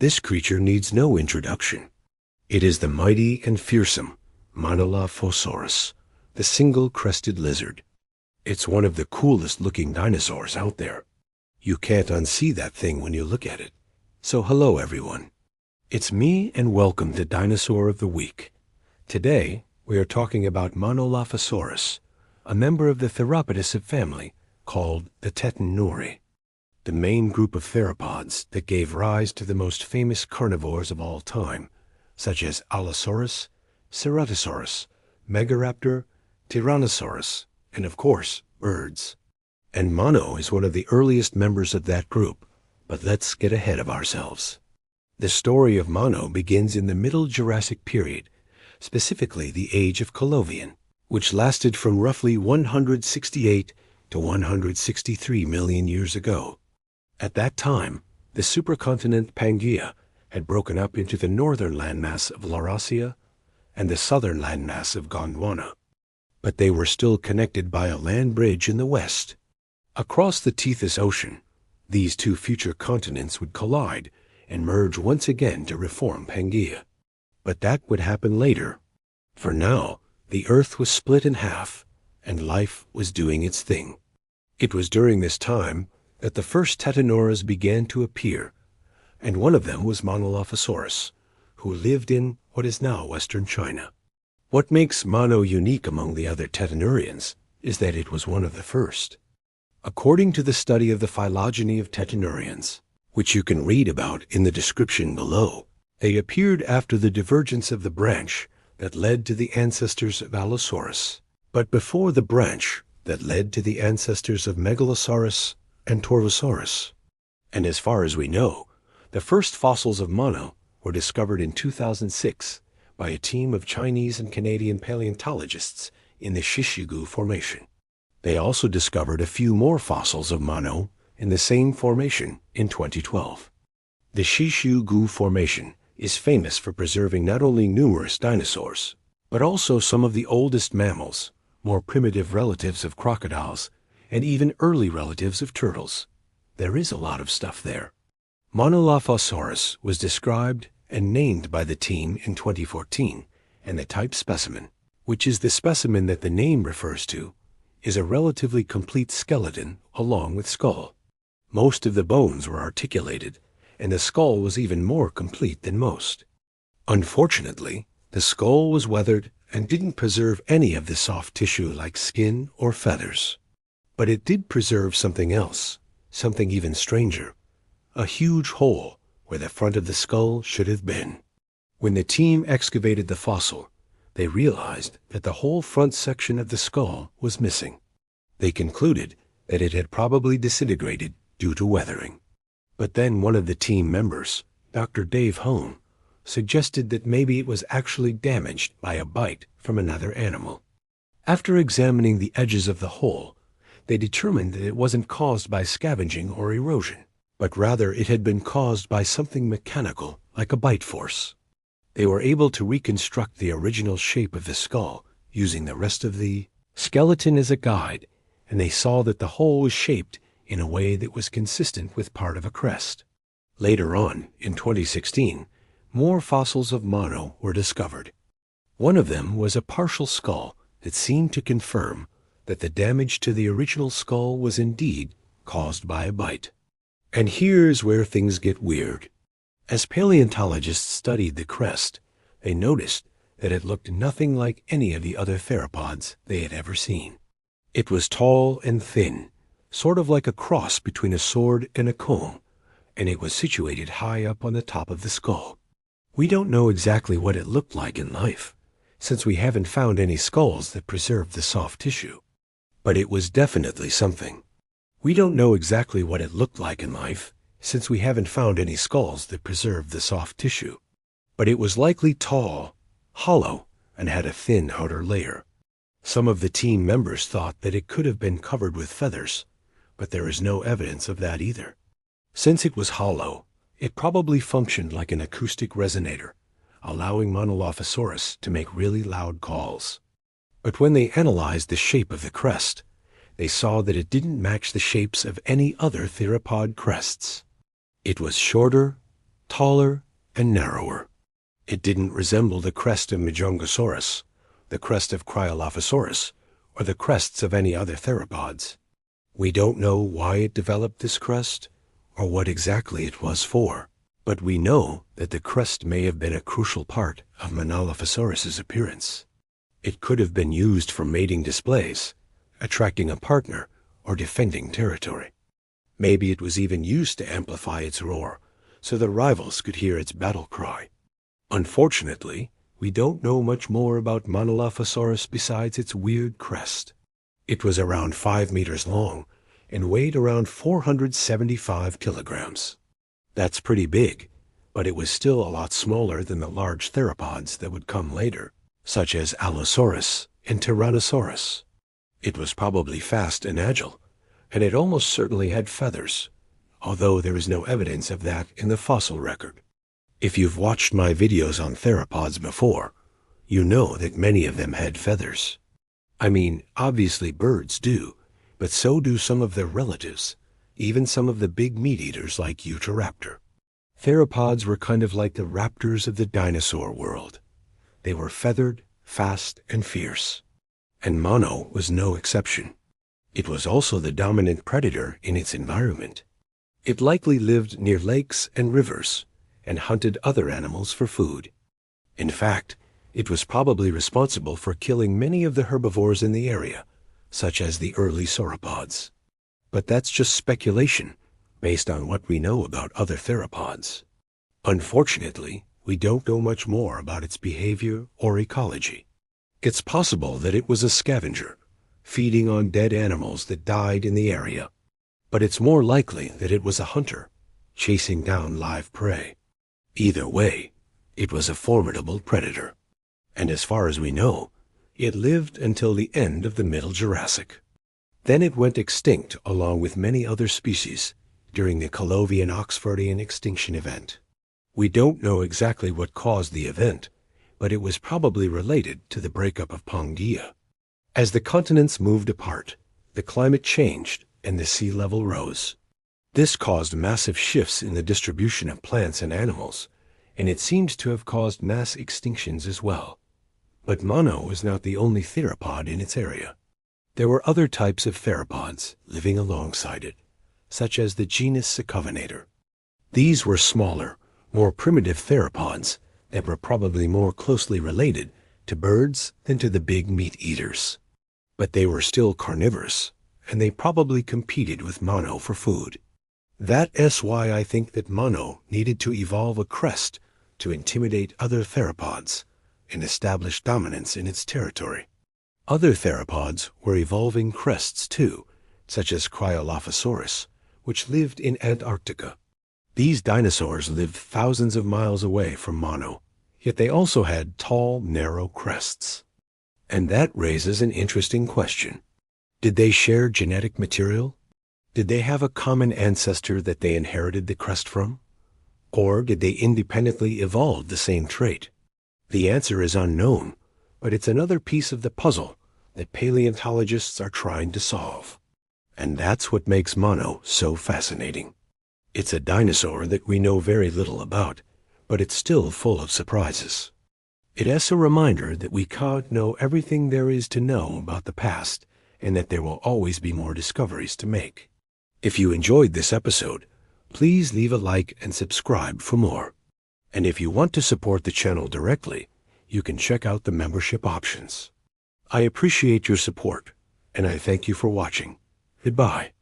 This creature needs no introduction. It is the mighty and fearsome Monolophosaurus, the single-crested lizard. It's one of the coolest-looking dinosaurs out there. You can't unsee that thing when you look at it. So hello, everyone. It's me, and welcome to Dinosaur of the Week. Today, we are talking about Monolophosaurus, a member of the Theropodis family called the Tetanuri, the main group of theropods that gave rise to the most famous carnivores of all time, such as Allosaurus, Ceratosaurus, Megaraptor, Tyrannosaurus, and of course, birds. And Mono is one of the earliest members of that group, but let's get ahead of ourselves. The story of Mono begins in the Middle Jurassic period, specifically the age of Colovian, which lasted from roughly 168 to 163 million years ago. At that time, the supercontinent Pangaea had broken up into the northern landmass of Laurasia and the southern landmass of Gondwana, but they were still connected by a land bridge in the west. Across the Tethys Ocean, these two future continents would collide and merge once again to reform Pangaea. But that would happen later. For now, the Earth was split in half, and life was doing its thing. It was during this time that the first Tetanuras began to appear, and one of them was Monolophosaurus, who lived in what is now western China. What makes Mono unique among the other Tetanurians is that it was one of the first. According to the study of the phylogeny of Tetanurians, which you can read about in the description below, they appeared after the divergence of the branch that led to the ancestors of Allosaurus, but before the branch that led to the ancestors of Megalosaurus and Torvosaurus. And as far as we know, the first fossils of Mono were discovered in 2006 by a team of Chinese and Canadian paleontologists in the Shishigu Formation. They also discovered a few more fossils of Mono in the same formation in 2012. The Shishigu Formation is famous for preserving not only numerous dinosaurs, but also some of the oldest mammals, more primitive relatives of crocodiles, and even early relatives of turtles. There is a lot of stuff there. Monolophosaurus was described and named by the team in 2014, and the type specimen, which is the specimen that the name refers to, is a relatively complete skeleton along with skull. Most of the bones were articulated, and the skull was even more complete than most. Unfortunately, the skull was weathered and didn't preserve any of the soft tissue like skin or feathers. But it did preserve something else, something even stranger, a huge hole where the front of the skull should have been. When the team excavated the fossil, they realized that the whole front section of the skull was missing. They concluded that it had probably disintegrated due to weathering. But then one of the team members, Dr. Dave Hone, suggested that maybe it was actually damaged by a bite from another animal. After examining the edges of the hole, they determined that it wasn't caused by scavenging or erosion, but rather it had been caused by something mechanical like a bite force. They were able to reconstruct the original shape of the skull using the rest of the skeleton as a guide, and they saw that the hole was shaped in a way that was consistent with part of a crest. Later on, in 2016, more fossils of Mono were discovered. One of them was a partial skull that seemed to confirm that the damage to the original skull was indeed caused by a bite. And here's where things get weird. As paleontologists studied the crest, they noticed that it looked nothing like any of the other theropods they had ever seen. It was tall and thin, sort of like a cross between a sword and a comb, and it was situated high up on the top of the skull. We don't know exactly what it looked like in life, since we haven't found any skulls that preserved the soft tissue. But it was definitely something. We don't know exactly what it looked like in life, since we haven't found any skulls that preserved the soft tissue. But it was likely tall, hollow, and had a thin outer layer. Some of the team members thought that it could have been covered with feathers, but there is no evidence of that either. Since it was hollow, it probably functioned like an acoustic resonator, allowing Monolophosaurus to make really loud calls. But when they analyzed the shape of the crest, they saw that it didn't match the shapes of any other theropod crests. It was shorter, taller and narrower. It didn't resemble the crest of Monolophosaurus, the crest of Cryolophosaurus, or the crests of any other theropods. We don't know why it developed this crest, or what exactly it was for, but we know that the crest may have been a crucial part of Monolophosaurus's appearance. It could have been used for mating displays, attracting a partner, or defending territory. Maybe it was even used to amplify its roar, so the rivals could hear its battle cry. Unfortunately, we don't know much more about Monolophosaurus besides its weird crest. It was around 5 meters long and weighed around 475 kilograms. That's pretty big, but it was still a lot smaller than the large theropods that would come later, such as Allosaurus and Tyrannosaurus. It was probably fast and agile, and it almost certainly had feathers, although there is no evidence of that in the fossil record. If you've watched my videos on theropods before, you know that many of them had feathers. I mean, obviously birds do, but so do some of their relatives, even some of the big meat-eaters like Utahraptor. Theropods were kind of like the raptors of the dinosaur world. They were feathered, fast, and fierce. And Mono was no exception. It was also the dominant predator in its environment. It likely lived near lakes and rivers, and hunted other animals for food. In fact, it was probably responsible for killing many of the herbivores in the area, such as the early sauropods. But that's just speculation, based on what we know about other theropods. Unfortunately, we don't know much more about its behavior or ecology. It's possible that it was a scavenger, feeding on dead animals that died in the area. But it's more likely that it was a hunter, chasing down live prey. Either way, it was a formidable predator. And as far as we know, it lived until the end of the Middle Jurassic. Then it went extinct along with many other species during the Calovian-Oxfordian extinction event. We don't know exactly what caused the event, but it was probably related to the breakup of Pangaea. As the continents moved apart, the climate changed and the sea level rose. This caused massive shifts in the distribution of plants and animals, and it seems to have caused mass extinctions as well. But Mono was not the only theropod in its area. There were other types of theropods living alongside it, such as the genus Secovinator. These were smaller, more primitive theropods that were probably more closely related to birds than to the big meat-eaters. But they were still carnivorous, and they probably competed with Mono for food. That's why I think that Mono needed to evolve a crest to intimidate other theropods and establish dominance in its territory. Other theropods were evolving crests too, such as Cryolophosaurus, which lived in Antarctica. These dinosaurs lived thousands of miles away from Mono, yet they also had tall, narrow crests. And that raises an interesting question. Did they share genetic material? Did they have a common ancestor that they inherited the crest from? Or did they independently evolve the same trait? The answer is unknown, but it's another piece of the puzzle that paleontologists are trying to solve. And that's what makes Mono so fascinating. It's a dinosaur that we know very little about, but it's still full of surprises. It's a reminder that we can't know everything there is to know about the past, and that there will always be more discoveries to make. If you enjoyed this episode, please leave a like and subscribe for more. And if you want to support the channel directly, you can check out the membership options. I appreciate your support, and I thank you for watching. Goodbye.